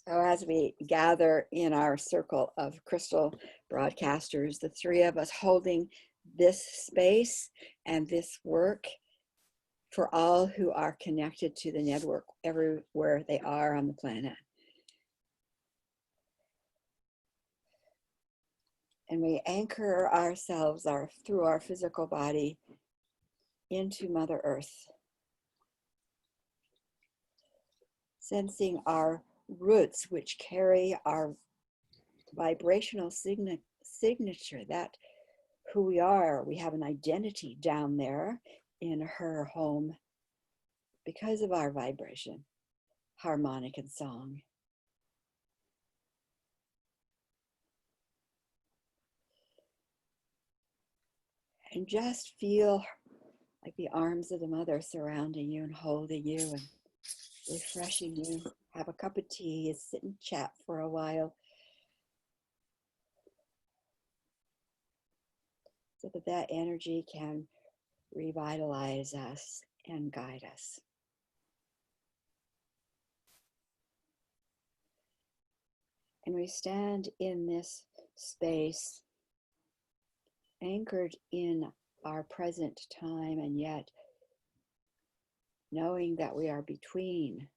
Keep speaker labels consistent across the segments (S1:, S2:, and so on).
S1: So as we gather in our circle of crystal broadcasters, the three of us holding this space and this work for all who are connected to the network everywhere they are on the planet. And we anchor ourselves through our physical body into Mother Earth, sensing our roots, which carry our vibrational signature, that who we are. We have an identity down there in her home because of our vibration, harmonic and song. And just feel like the arms of the mother surrounding you and holding you and refreshing you. Have a cup of tea, sit and chat for a while, so that energy can revitalize us and guide us. And we stand in this space, anchored in our present time, and yet knowing that we are between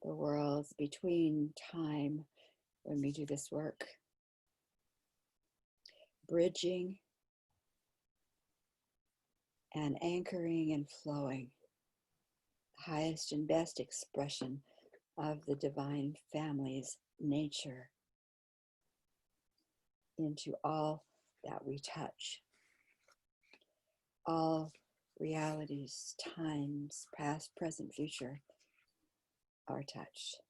S1: the worlds, between time when we do this work, bridging and anchoring and flowing, the highest and best expression of the divine family's nature into all that we touch. All realities, times, past, present, future, are touched.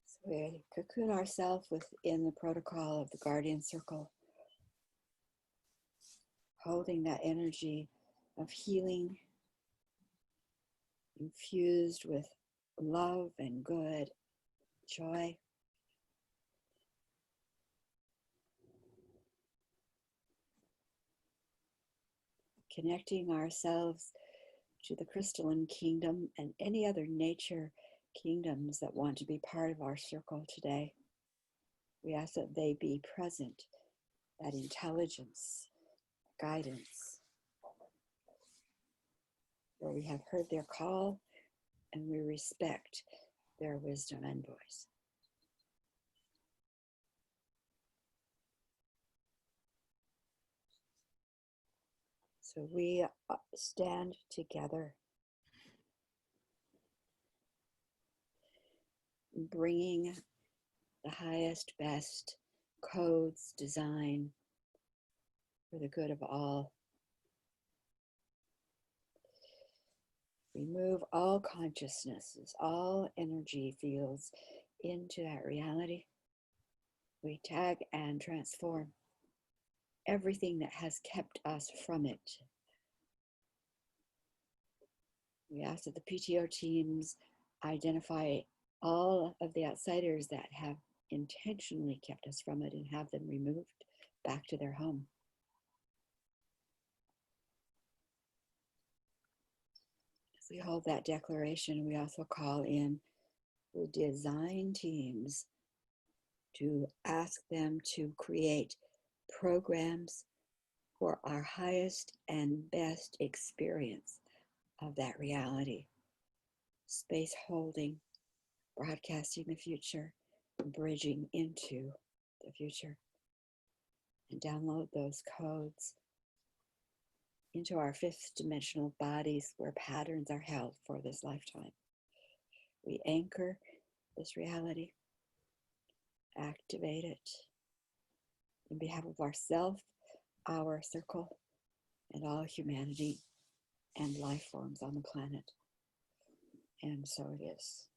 S1: So we cocoon ourselves within the protocol of the guardian circle, holding that energy of healing infused with love and good, joy. Connecting ourselves to the crystalline kingdom and any other nature kingdoms that want to be part of our circle today. We ask that they be present, that intelligence, guidance, where we have heard their call and we respect their wisdom and voice. So we stand together, bringing the highest, best codes, design for the good of all. We move all consciousnesses, all energy fields into that reality. We tag and transform everything that has kept us from it. We ask that the PTO teams identify all of the outsiders that have intentionally kept us from it and have them removed back to their home. As we hold that declaration, we also call in the design teams to ask them to create programs for our highest and best experience of that reality. Space holding, broadcasting the future, bridging into the future. And download those codes into our fifth dimensional bodies where patterns are held for this lifetime. We anchor this reality, activate it in behalf of ourself, our circle, and all humanity and life forms on the planet. And so it is.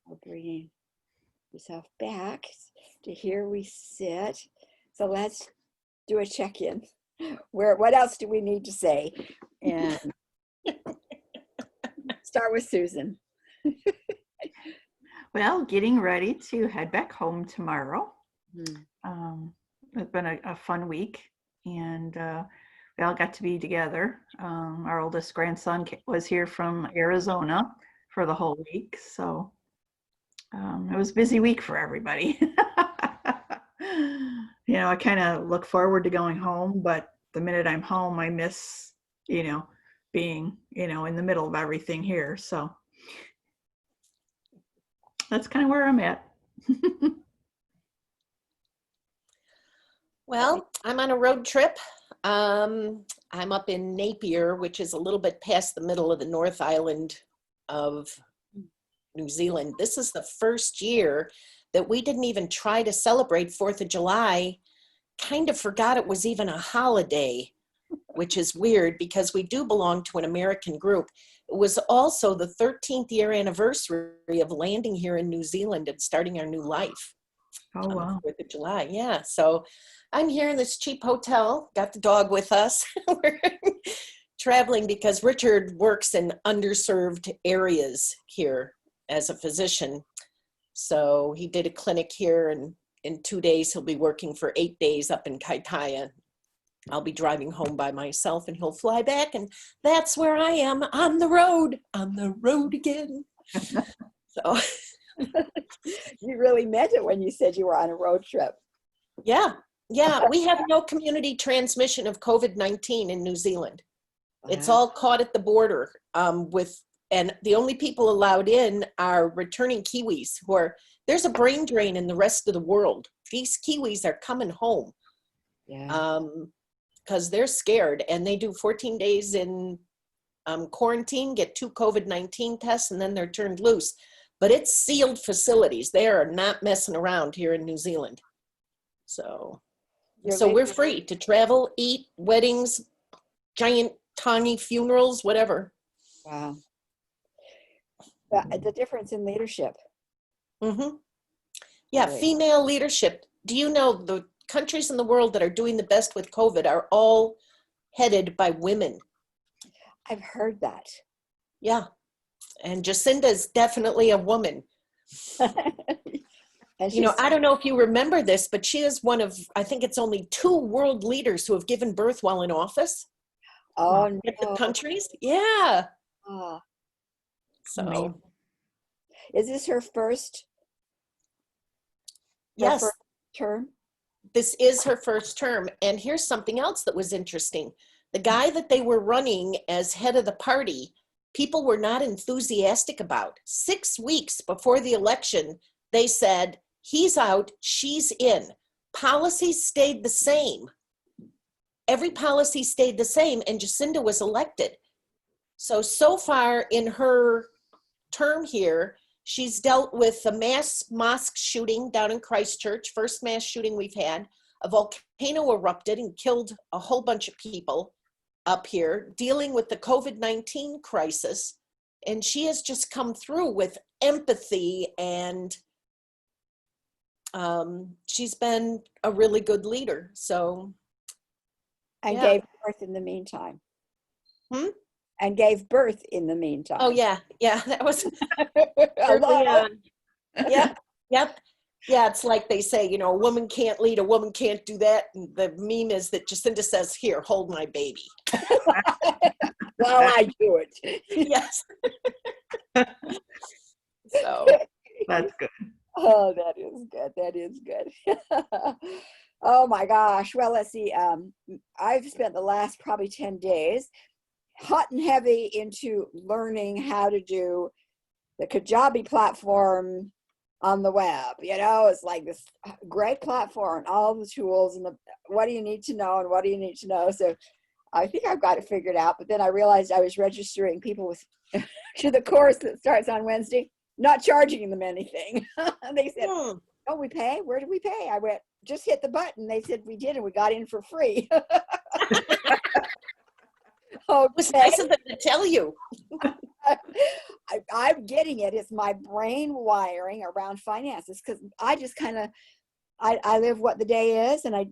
S1: We're bringing yourself back to here we sit. So let's do a check-in. What else do we need to say? And start with Susan.
S2: Well, getting ready to head back home tomorrow.
S1: Hmm.
S2: It's been a fun week, and we all got to be together. Our oldest grandson was here from Arizona for the whole week, so it was a busy week for everybody. I kind of look forward to going home, but the minute I'm home, I miss, being, in the middle of everything here. So that's kind of where I'm at.
S3: Well, I'm on a road trip. I'm up in Napier, which is a little bit past the middle of the North Island of New Zealand. This is the first year that we didn't even try to celebrate 4th of July. Kind of forgot it was even a holiday, which is weird because we do belong to an American group. It was also the 13th year anniversary of landing here in New Zealand and starting our new life.
S2: Oh, wow.
S3: On the 4th of July, yeah. So I'm here in this cheap hotel, got the dog with us. We're traveling because Richard works in underserved areas here as a physician. So he did a clinic here, and in 2 days he'll be working for 8 days up in Kaitaia. I'll be driving home by myself and he'll fly back, and that's where I am, on the road again. So
S1: You really meant it when you said you were on a road trip.
S3: yeah, we have no community transmission of COVID-19 in New Zealand. It's all caught at the border and the only people allowed in are returning Kiwis there's a brain drain in the rest of the world. These Kiwis are coming home.
S1: Yeah.
S3: Because they're scared, and they do 14 days in quarantine, get 2 COVID-19 tests, and then they're turned loose. But it's sealed facilities. They are not messing around here in New Zealand. So we're free to travel, eat, weddings, giant tiny funerals, whatever.
S1: Wow. The difference in leadership.
S3: Mm-hmm. Yeah,
S1: Really.
S3: female leadership. Do you know the countries in the world that are doing the best with COVID are all headed by women?
S1: I've heard that.
S3: Yeah. And Jacinda is definitely a woman.
S1: And
S3: I don't know if you remember this, but she is one of, I think it's only 2 world leaders who have given birth while in office.
S1: Oh,
S3: In
S1: no.
S3: different countries. Yeah.
S1: Oh.
S3: So.
S1: Is this her first?
S3: Yes.
S1: First term?
S3: This is her first term. And here's something else that was interesting. The guy that they were running as head of the party, people were not enthusiastic about. 6 weeks before the election, they said, he's out, she's in. Policies stayed the same. Every policy stayed the same, and Jacinda was elected. So far in her term here, she's dealt with a mass mosque shooting down in Christchurch, first mass shooting we've had. A volcano erupted and killed a whole bunch of people up here, dealing with the COVID-19 crisis. And she has just come through with empathy, and she's been a really good leader. So,
S1: And
S3: yeah.
S1: gave birth in the meantime. And gave birth in the meantime.
S3: Oh, yeah. That was
S1: early
S3: on. Yep. Yeah, it's like they say, a woman can't lead, a woman can't do that. And the meme is that Jacinda says, here, hold my baby.
S1: While I do it.
S3: Yes. So.
S2: That's good.
S1: Oh, that is good. That is good. Oh my gosh. Well, let's see. I've spent the last probably 10 days hot and heavy into learning how to do the Kajabi platform on the web. It's like this great platform, all the tools and what do you need to know and what do you need to know. So I think I've got it figured out, but then I realized I was registering people to the course that starts on Wednesday, not charging them anything. They said, oh, we pay? Where do we pay? I went, just hit the button. They said we did, and we got in for free. Okay.
S3: It was nice of them to tell you.
S1: I'm getting it. It's my brain wiring around finances, because I just kind of, I live what the day is, and I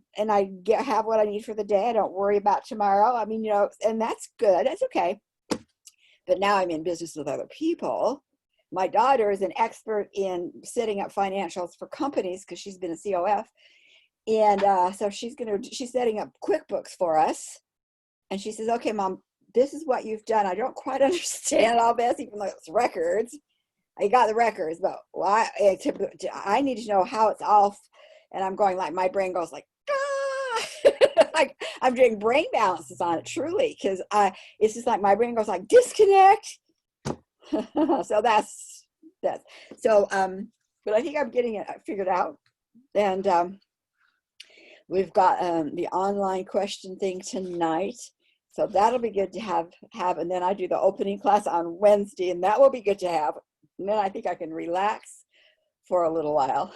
S1: have what I need for the day. I don't worry about tomorrow. I mean, and that's good. That's okay. But now I'm in business with other people, my daughter is an expert in setting up financials for companies because she's been a COF. And so she's setting up QuickBooks for us. And she says, okay, Mom, this is what you've done. I don't quite understand all this, even though it's records. I got the records, but I need to know how it's all. And I'm going like, my brain goes like, ah! Like I'm doing brain balances on it, truly, because it's just like my brain goes like, disconnect. So that's so but I think I'm getting it figured out. And we've got the online question thing tonight, so that'll be good to have. And then I do the opening class on Wednesday, and that will be good to have. And then I think I can relax for a little while.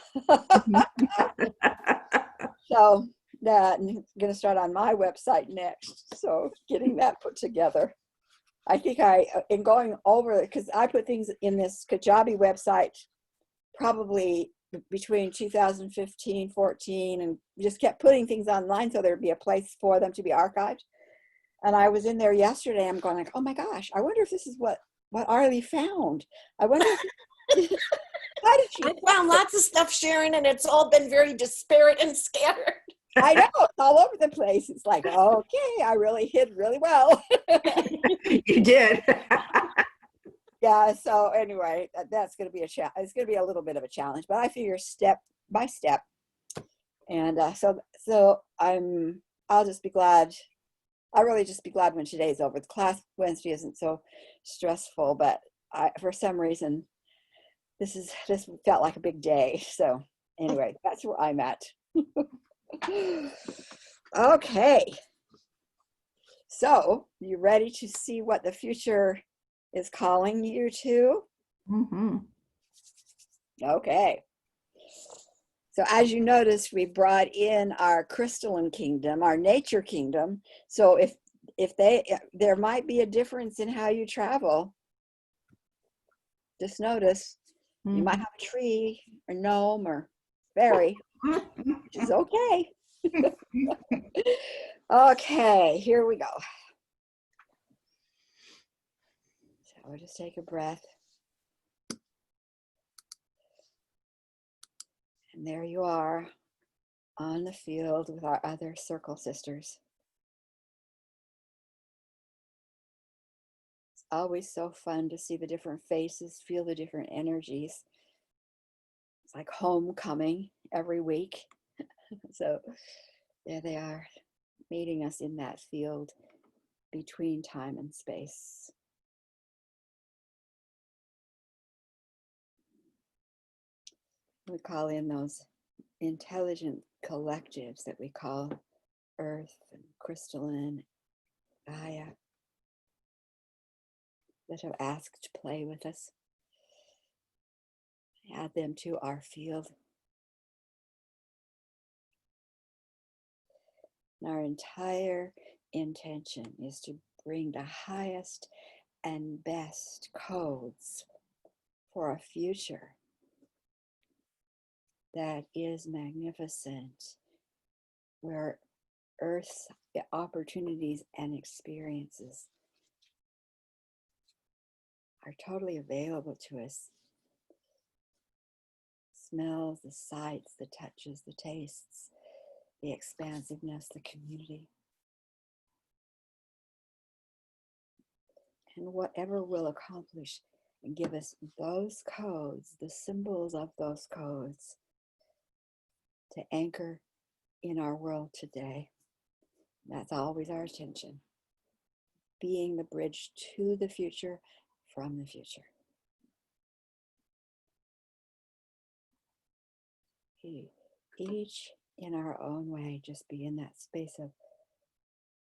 S1: So that I'm going to start on my website next, so getting that put together. I think in going over it, because I put things in this Kajabi website probably between 2015, 14, and just kept putting things online so there'd be a place for them to be archived. And I was in there yesterday. I'm going like, oh my gosh, I wonder if this is what Arlie found. I wonder if, how did she?
S3: I found lots of stuff, Sharon, and it's all been very disparate and scattered.
S1: I know, it's all over the place. It's like, okay, I really hid really well.
S2: You did.
S1: Yeah, so anyway, that's going to be it's going to be a little bit of a challenge, but I figure step by step. And so I'll just be glad. I'll really just be glad when today's over. The class Wednesday isn't so stressful, but for some reason, this felt like a big day. So anyway, that's where I'm at. Okay. So you ready to see what the future is calling you to?
S2: Mm-hmm.
S1: Okay. So as you notice, we brought in our crystalline kingdom, our nature kingdom. So if there might be a difference in how you travel. Just notice you might have a tree or gnome or fairy, which is okay. Okay, here we go. So we'll just take a breath. And there you are on the field with our other circle sisters. It's always so fun to see the different faces, feel the different energies. It's like homecoming every week. So there they are, meeting us in that field between time and space. We call in those intelligent collectives that we call Earth and Crystalline, Gaia, that have asked to play with us. Add them to our field. And our entire intention is to bring the highest and best codes for a future that is magnificent, where Earth's opportunities and experiences are totally available to us. Smells, the sights, the touches, the tastes, the expansiveness, the community. And whatever will accomplish and give us those codes, the symbols of those codes, to anchor in our world today. That's always our attention. Being the bridge to the future from the future. Each in our own way, just be in that space of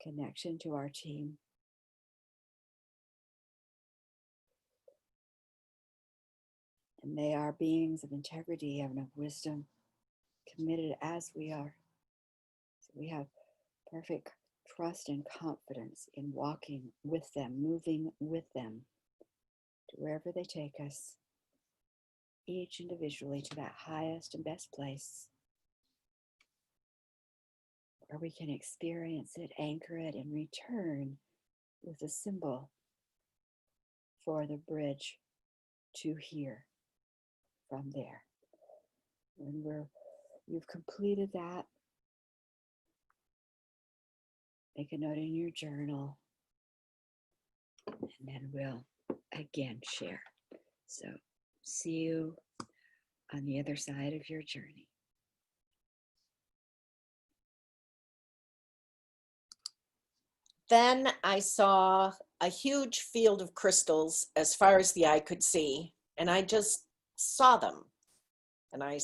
S1: connection to our team. And they are beings of integrity and of wisdom, committed as we are. So we have perfect trust and confidence in walking with them, moving with them to wherever they take us, each individually to that highest and best place where we can experience it, anchor it, and return with a symbol for the bridge to here from there. When you've completed that, make a note in your journal, and then we'll again share. So see you on the other side of your journey.
S3: Then I saw a huge field of crystals as far as the eye could see, and I just saw them. And I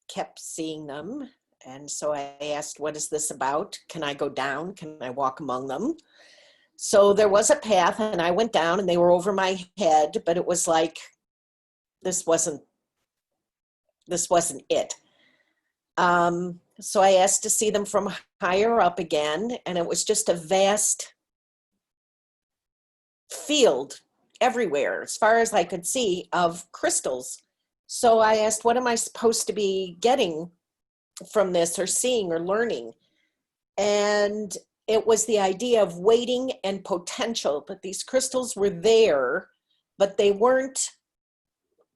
S3: kept seeing them. And so I asked, what is this about? Can I go down? Can I walk among them? So there was a path, and I went down, and they were over my head, but it was like, this wasn't it. So I asked to see them from higher up again, and it was just a vast field everywhere, as far as I could see, of crystals. So I asked, what am I supposed to be getting from this, or seeing, or learning? And it was the idea of waiting and potential, that these crystals were there, but they weren't,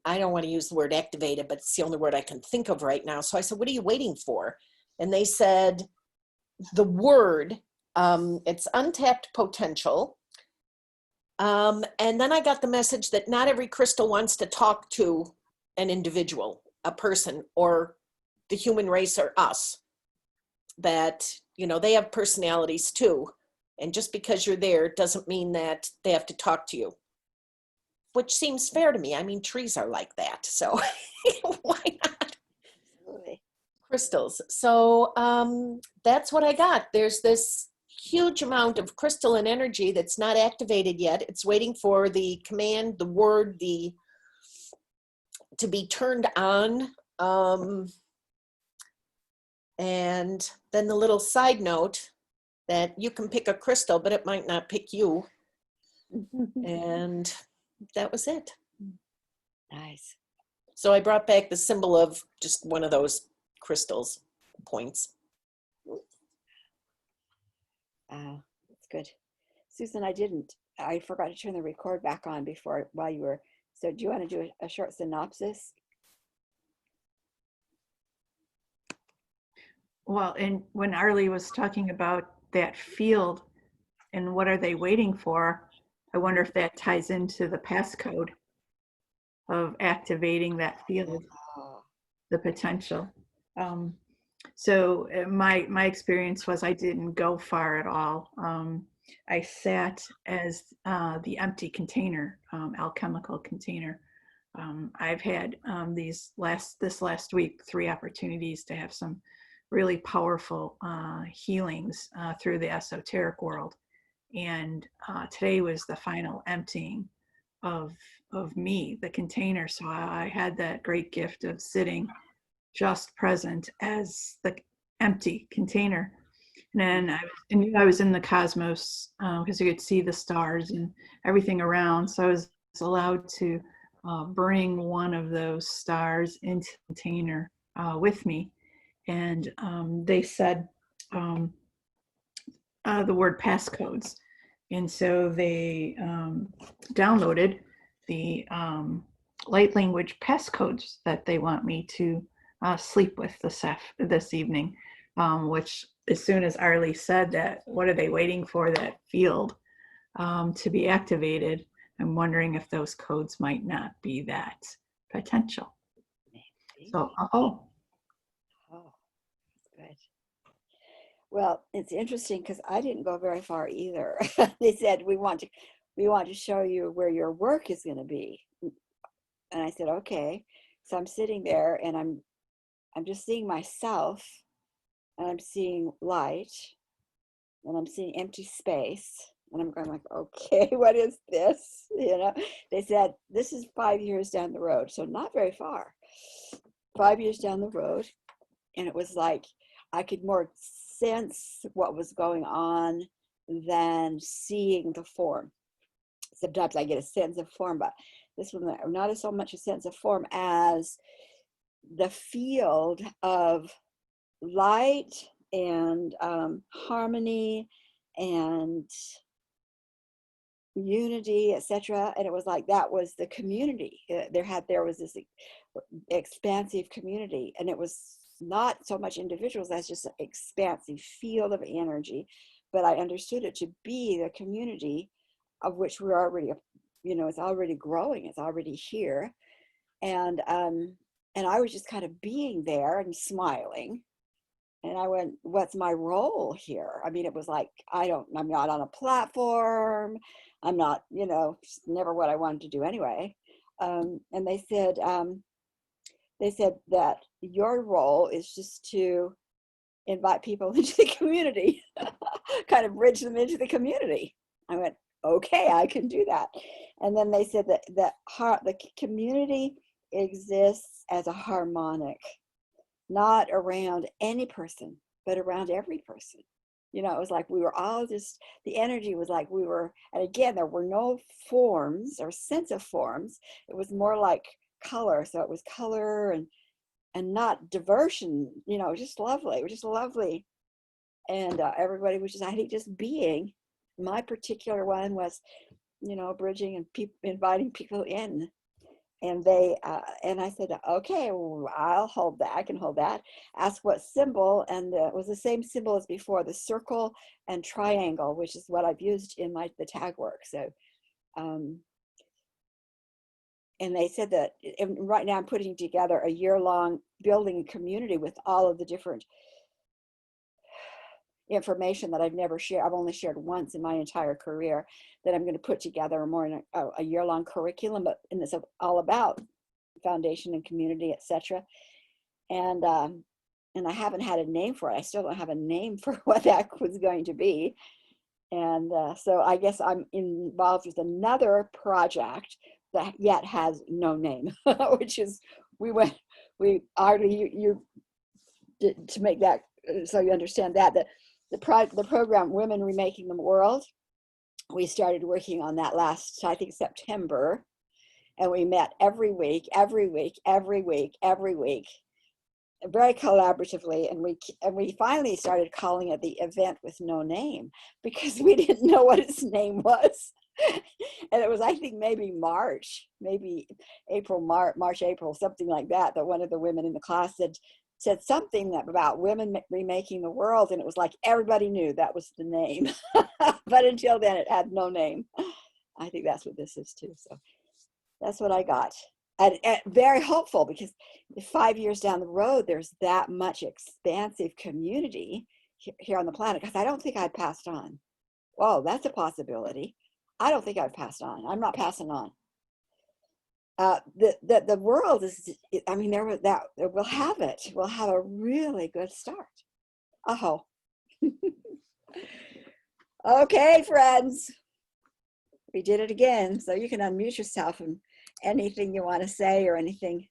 S3: I don't want to use the word activated, but it's the only word I can think of right now. So I said, what are you waiting for? And they said, the word, it's untapped potential. And then I got the message that not every crystal wants to talk to an individual, a person, or the human race, or us. That, they have personalities too. And just because you're there doesn't mean that they have to talk to you. Which seems fair to me. I mean, trees are like that. So why not?
S1: Absolutely.
S3: Crystals. So that's what I got. There's this huge amount of crystal and energy that's not activated yet. It's waiting for the command, the word, to be turned on. And then the little side note that you can pick a crystal, but it might not pick you. And that was it.
S1: Nice.
S3: So I brought back the symbol of just one of those crystals points.
S1: That's good. Susan, I forgot to turn the record back on while you were, so do you want to do a short synopsis?
S2: Well, and when Arlie was talking about that field and what are they waiting for, I wonder if that ties into the passcode of activating that field, the potential. So my experience was I didn't go far at all. I sat as the empty container, alchemical container. I've had this last week 3 opportunities to have some really powerful healings through the esoteric world, and today was the final emptying of me, the container. So I had that great gift of sitting just present as the empty container. And then I knew I was in the cosmos because you could see the stars and everything around. So I was allowed to bring one of those stars into the container with me. And they said the word passcodes. And so they downloaded the light language passcodes that they want me to sleep with this evening, which as soon as Arlie said that, what are they waiting for, that field to be activated, I'm wondering if those codes might not be that potential.
S1: Maybe.
S2: So,
S1: Oh, that's good. Well, it's interesting because I didn't go very far either. They said, we want to show you where your work is going to be. And I said, okay. So I'm sitting there and I'm just seeing myself, and I'm seeing light, and I'm seeing empty space, and I'm going like, okay, what is this? They said, this is 5 years down the road. So not very far, 5 years down the road. And it was like, I could more sense what was going on than seeing the form. Sometimes I get a sense of form, but this one, not so much a sense of form as the field of light and harmony and unity, etc. And it was like that was the community. There was this expansive community, and it was not so much individuals as just an expansive field of energy. But I understood it to be the community of which we're already, it's already growing, it's already here. And I was just kind of being there and smiling. And I went, what's my role here? I mean, it was like, I'm not on a platform. I'm not, never what I wanted to do anyway. And they said that your role is just to invite people into the community, kind of bridge them into the community. I went, okay, I can do that. And then they said that the community exists as a harmonic, not around any person, but around every person. It was like we were all just, the energy was like we were, and again, there were no forms or sense of forms. It was more like color. So it was color and not diversion, just lovely. It was just lovely. And everybody was just, I think, just being. My particular one was, bridging and inviting people in. And and I said, okay, well, I'll hold that. I can hold that. Ask what symbol, and it was the same symbol as before, the circle and triangle, which is what I've used in the tag work. So, and they said that right now I'm putting together a year-long building a community with all of the different information that I've never shared. I've only shared once in my entire career, that I'm going to put together a year-long curriculum, and it's all about foundation and community, etc. And I haven't had a name for it. I still don't have a name for what that was going to be. And so I guess I'm involved with another project that yet has no name, which is, you to make that, so you understand that the program Women Remaking the World, we started working on that last, I think, September, and we met every week, very collaboratively, and we finally started calling it the event with no name, because we didn't know what its name was. And it was, I think, maybe March, April, something like that, that one of the women in the class said something about women remaking the world, and it was like everybody knew that was the name. But until then, it had no name. I think that's what this is too. So that's what I got. And very hopeful, because 5 years down the road, there's that much expansive community here on the planet, because I don't think I'd passed on. Oh, that's a possibility. I don't think I've passed on. I'm not passing on. The world is, I mean, we'll have it. We'll have a really good start. Oh. Okay, friends. We did it again. So you can unmute yourself and anything you want to say or anything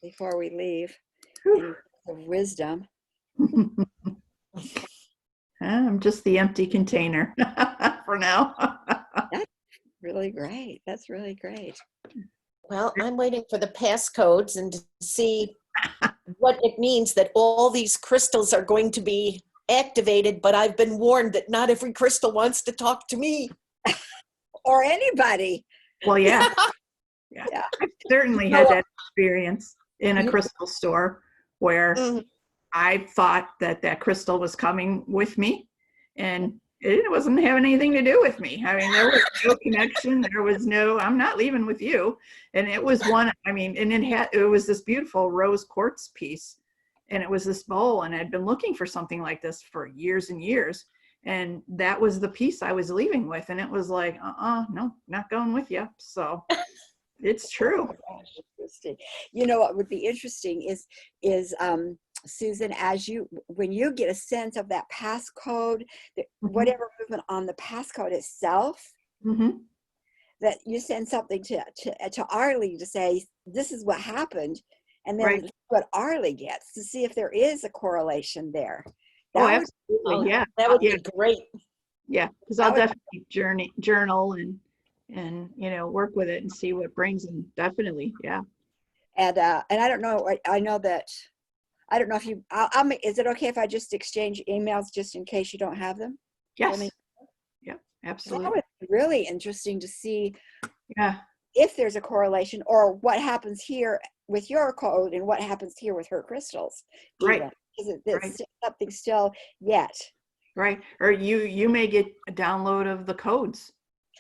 S1: before we leave. Any wisdom.
S2: I'm just the empty container for now.
S1: That's really great. That's really great.
S3: Well, I'm waiting for the passcodes and to see what it means that all these crystals are going to be activated, but I've been warned that not every crystal wants to talk to me.
S1: Or anybody.
S2: Well, yeah.
S1: Yeah.
S2: I've certainly had that experience in a crystal store where I thought that crystal was coming with me, and it wasn't having anything to do with me. I mean, there was no connection. There was no, I'm not leaving with you. And it was one, I mean, and it was this beautiful rose quartz piece, and it was this bowl, and I'd been looking for something like this for years and years. And that was the piece I was leaving with. And it was like, no, not going with you. So it's true.
S1: Interesting. You know what would be interesting is Susan, when you get a sense of that passcode, whatever movement on the passcode itself, that you send something to Arlie to say, this is what happened, and then what Arlie gets, to see if there is a correlation there.
S2: Absolutely. Yeah.
S3: That would be great.
S2: Yeah, because I'll definitely journal and work with it and see what brings in. Definitely. Yeah.
S1: And I don't know. I know that. I don't know if you. Is it okay if I just exchange emails just in case you don't have them?
S2: Yes. Yeah.
S1: That
S2: Absolutely.
S1: would be really interesting to see
S2: Yeah.
S1: if there's a correlation, or what happens here with your code and what happens here with her crystals.
S2: Right.
S1: Even. Is
S2: Right.
S1: it's something still yet?
S2: Right. Or you may get a download of the codes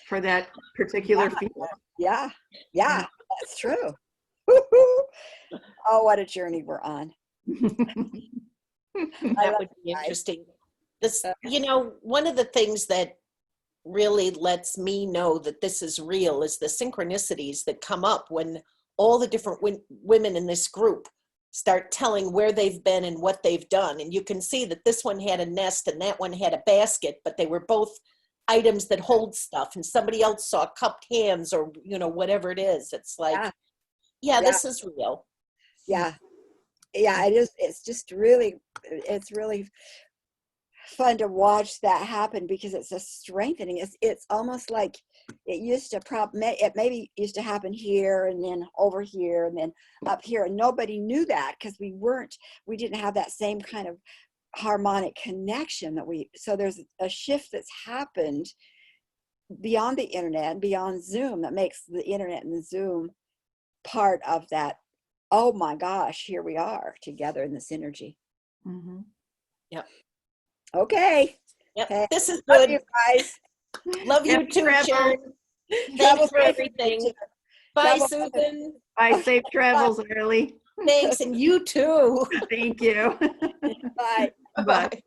S2: for that particular field.
S1: Yeah,
S2: Yeah.
S1: yeah, that's true. Woo-hoo. Oh, what a journey we're on. I
S3: That
S1: love
S3: would be
S1: you guys.
S3: interesting. This,
S1: Uh,
S3: one of the things that really lets me know that this is real is the synchronicities that come up when all the different women in this group start telling where they've been and what they've done. And you can see that this one had a nest and that one had a basket, but they were both items that hold stuff, and somebody else saw cupped hands, or whatever it is. It's like,
S1: Yeah,
S3: yeah,
S1: yeah,
S3: this is real.
S1: yeah, yeah. It is. It's just really, it's really fun to watch that happen, because it's a strengthening. It's almost like it used to it maybe used to happen here and then over here and then up here, and nobody knew that because we didn't have that same kind of harmonic connection so there's a shift that's happened beyond the internet and beyond Zoom that makes the internet and the Zoom part of that. Oh my gosh, here we are together in this energy.
S2: Mhm.
S3: Yep.
S1: Okay.
S3: Yep.
S1: Hey,
S3: This is
S1: love
S3: good.
S1: you guys.
S3: Love you
S2: Happy
S3: too,
S2: travel.
S3: Sharon.
S1: Travel
S3: Thanks for
S1: safe, you
S3: everything.
S1: too.
S3: Bye,
S1: Travel
S3: Susan.
S2: Bye. Safe travels, Early.
S3: Thanks, and you too.
S2: Thank you.
S1: Bye.
S2: Bye.
S3: Bye.